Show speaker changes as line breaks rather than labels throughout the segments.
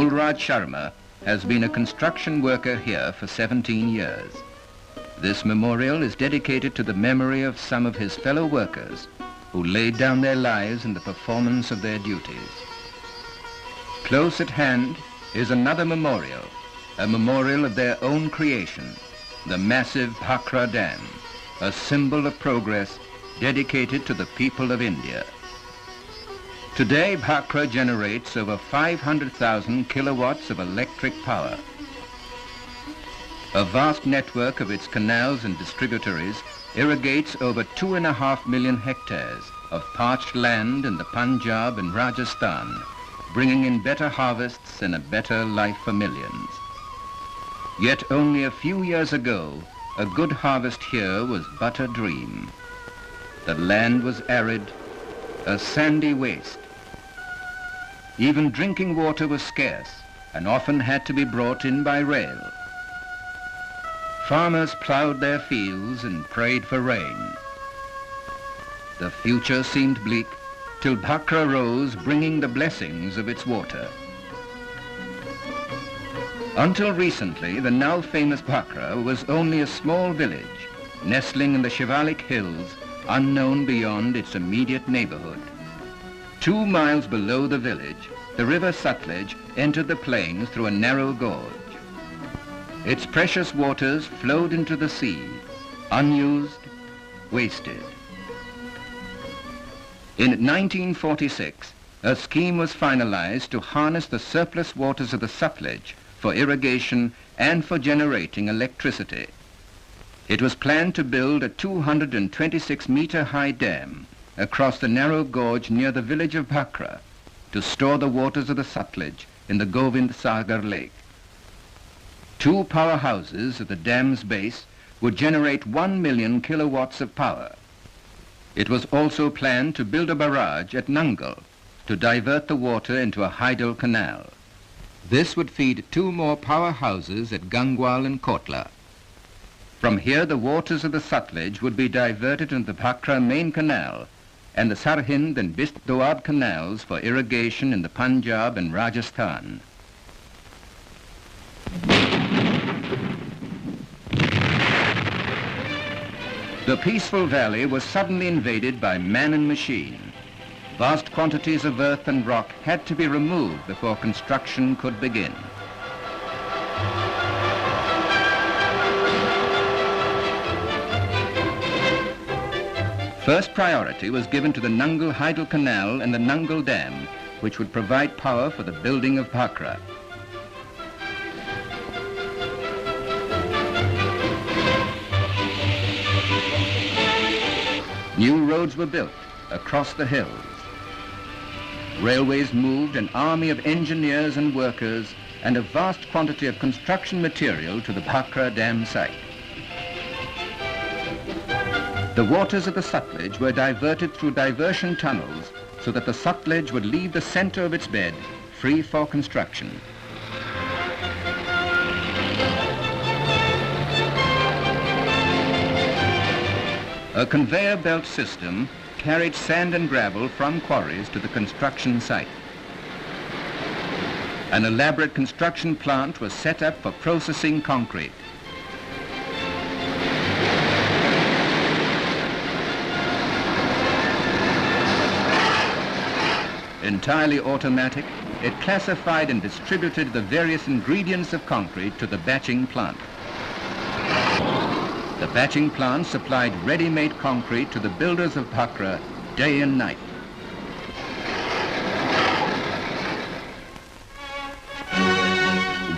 Mulraj Sharma has been a construction worker here for 17 years. This memorial is dedicated to the memory of some of his fellow workers who laid down their lives in the performance of their duties. Close at hand is another memorial, a memorial of their own creation, the massive Bhakra Dam, a symbol of progress dedicated to the people of India. Today, Bhakra generates over 500,000 kilowatts of electric power. A vast network of its canals and distributaries irrigates over 2.5 million hectares of parched land in the Punjab and Rajasthan, bringing in better harvests and a better life for millions. Yet only a few years ago, a good harvest here was but a dream. The land was arid, a sandy waste. Even drinking water was scarce and often had to be brought in by rail. Farmers ploughed their fields and prayed for rain. The future seemed bleak till Bhakra rose, bringing the blessings of its water. Until recently, the now famous Bhakra was only a small village, nestling in the Shivalik hills, unknown beyond its immediate neighborhood. 2 miles below the village, the river Sutlej entered the plains through a narrow gorge. Its precious waters flowed into the sea, unused, wasted. In 1946, a scheme was finalized to harness the surplus waters of the Sutlej for irrigation and for generating electricity. It was planned to build a 226-meter high dam across the narrow gorge near the village of Bhakra to store the waters of the Sutlej in the Govind Sagar Lake. 2 powerhouses at the dam's base would generate 1 million kilowatts of power. It was also planned to build a barrage at Nangal to divert the water into a hydel canal. This would feed 2 more powerhouses at Gangwal and Kotla. From here, the waters of the Sutlej would be diverted into the Bhakra main canal and the Sarhind and Bist Doab canals for irrigation in the Punjab and Rajasthan. The peaceful valley was suddenly invaded by man and machine. Vast quantities of earth and rock had to be removed before construction could begin. First priority was given to the Nangal Hydel Canal and the Nangal Dam, which would provide power for the building of Bhakra. New roads were built across the hills. Railways moved an army of engineers and workers and a vast quantity of construction material to the Bhakra Dam site. The waters of the Sutlej were diverted through diversion tunnels so that the Sutlej would leave the center of its bed free for construction. A conveyor belt system carried sand and gravel from quarries to the construction site. An elaborate construction plant was set up for processing concrete. Entirely automatic, it classified and distributed the various ingredients of concrete to the batching plant. The batching plant supplied ready-made concrete to the builders of Bhakra day and night.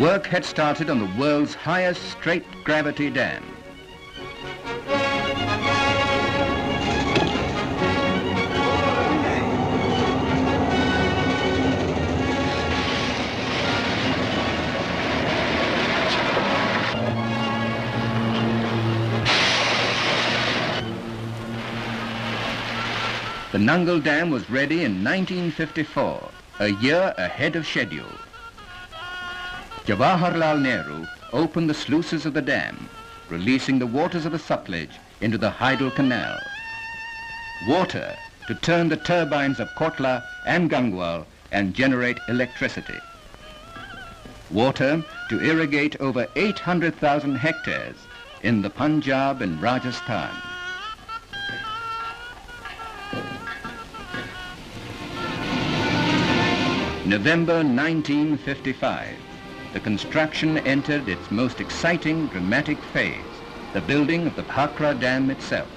Work had started on the world's highest straight-gravity dam. The Nangal Dam was ready in 1954, a year ahead of schedule. Jawaharlal Nehru opened the sluices of the dam, releasing the waters of the Sutlej into the Hydel Canal. Water to turn the turbines of Kotla and Gangwal and generate electricity. water to irrigate over 800,000 hectares in the Punjab and Rajasthan. November 1955, the construction entered its most exciting, dramatic phase, the building of the Bhakra Dam itself.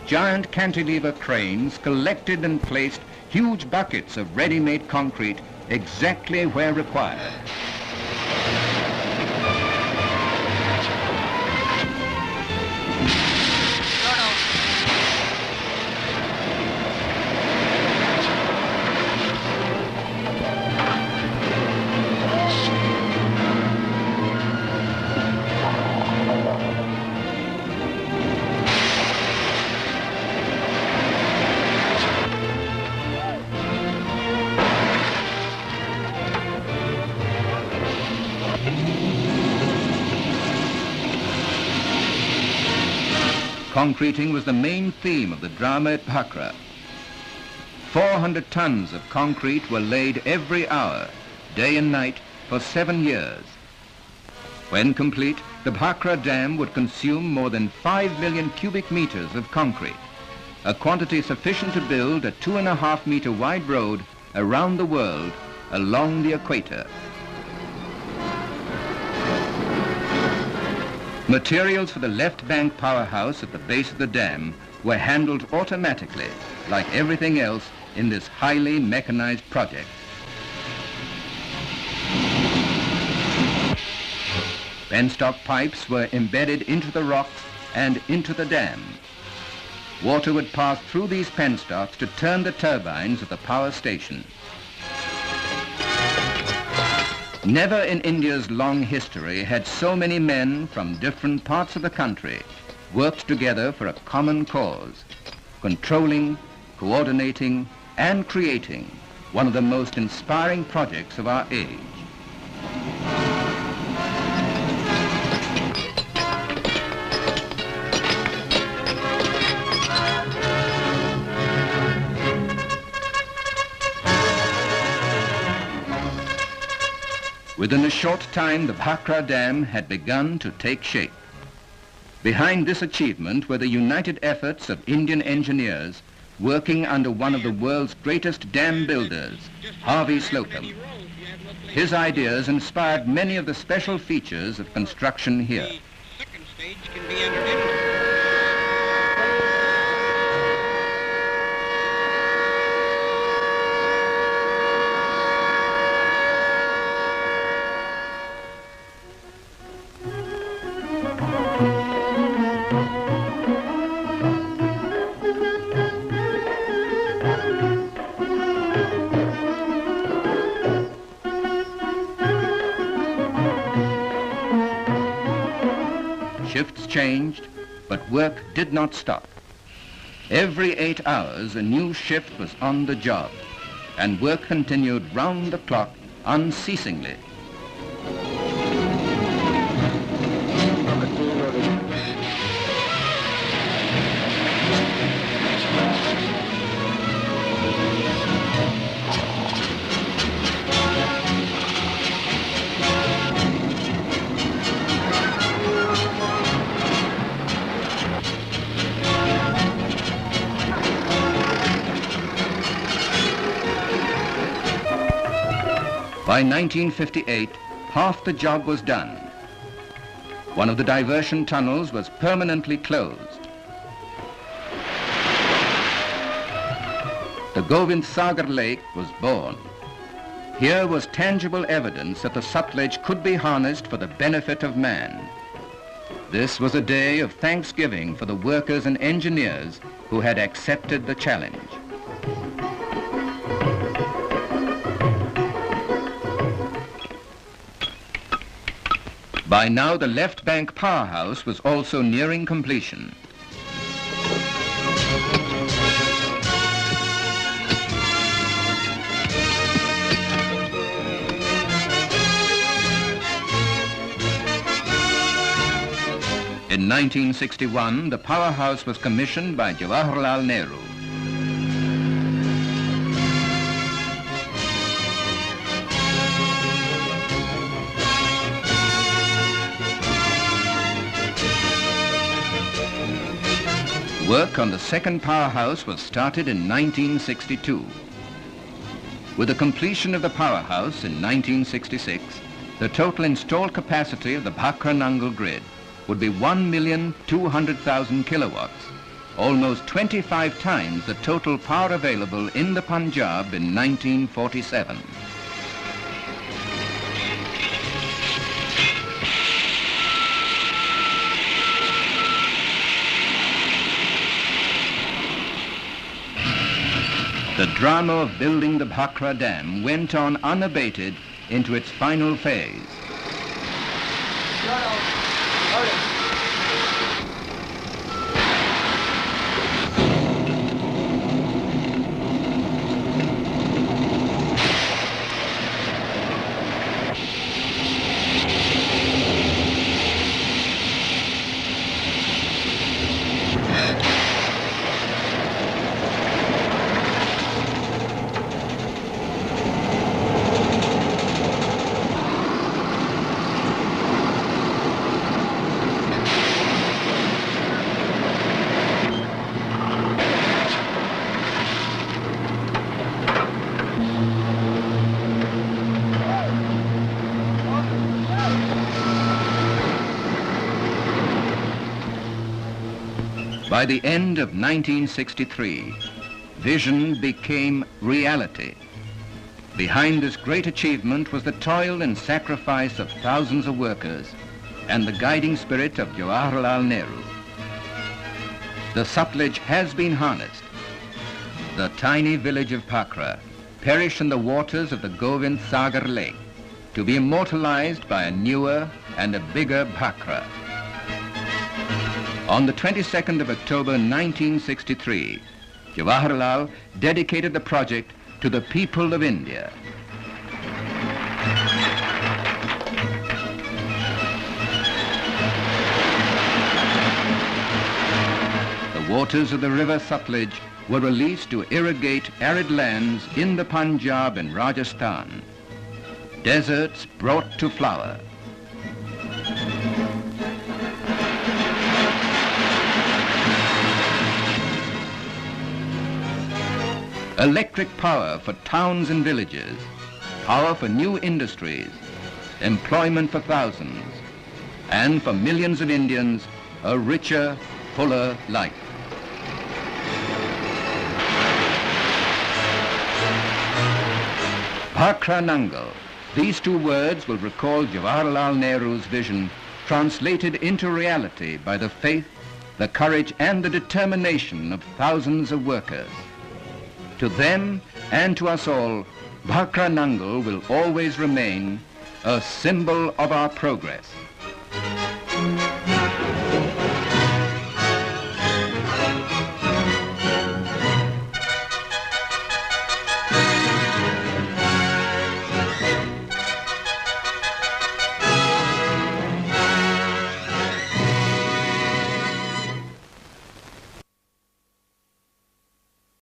Giant cantilever cranes collected and placed huge buckets of ready-made concrete exactly where required. Concreting was the main theme of the drama at Bhakra. 400 tons of concrete were laid every hour, day and night, for 7 years. When complete, the Bhakra Dam would consume more than 5 million cubic meters of concrete, a quantity sufficient to build a 2.5 meter wide road around the world along the equator. Materials for the left bank powerhouse at the base of the dam were handled automatically, like everything else in this highly mechanized project. Penstock pipes were embedded into the rocks and into the dam. Water would pass through these penstocks to turn the turbines of the power station. Never in India's long history had so many men from different parts of the country worked together for a common cause, controlling, coordinating, and creating one of the most inspiring projects of our age. Within a short time, the Bhakra Dam had begun to take shape. Behind this achievement were the united efforts of Indian engineers working under one of the world's greatest dam builders, Harvey Slocum. His ideas inspired many of the special features of construction here.
The second stage can be entered into.
Shifts changed, but work did not stop. Every 8 hours, a new shift was on the job, and work continued round the clock unceasingly. By 1958, half the job was done. One of the diversion tunnels was permanently closed. The Govind Sagar Lake was born. Here was tangible evidence that the Sutlej could be harnessed for the benefit of man. This was a day of thanksgiving for the workers and engineers who had accepted the challenge. By now, the left bank powerhouse was also nearing completion. In 1961, the powerhouse was commissioned by Jawaharlal Nehru. Work on the second powerhouse was started in 1962. With the completion of the powerhouse in 1966, the total installed capacity of the Bhakra-Nangal grid would be 1,200,000 kilowatts, almost 25 times the total power available in the Punjab in 1947. The drama of building the Bhakra Dam went on unabated into its final phase. By the end of 1963, vision became reality. Behind this great achievement was the toil and sacrifice of thousands of workers and the guiding spirit of Jawaharlal Nehru. The Sutlej has been harnessed. The tiny village of Bhakra perished in the waters of the Govind Sagar Lake to be immortalized by a newer and a bigger Bhakra. On the 22nd of October 1963, Jawaharlal dedicated the project to the people of India. The waters of the river Sutlej were released to irrigate arid lands in the Punjab and Rajasthan. Deserts brought to flower. Electric power for towns and villages, power for new industries, employment for thousands, and for millions of Indians, a richer, fuller life. Bhakra-Nangal. These two words will recall Jawaharlal Nehru's vision translated into reality by the faith, the courage, and the determination of thousands of workers. To them and to us all, Bhakra-Nangal will always remain a symbol of our progress.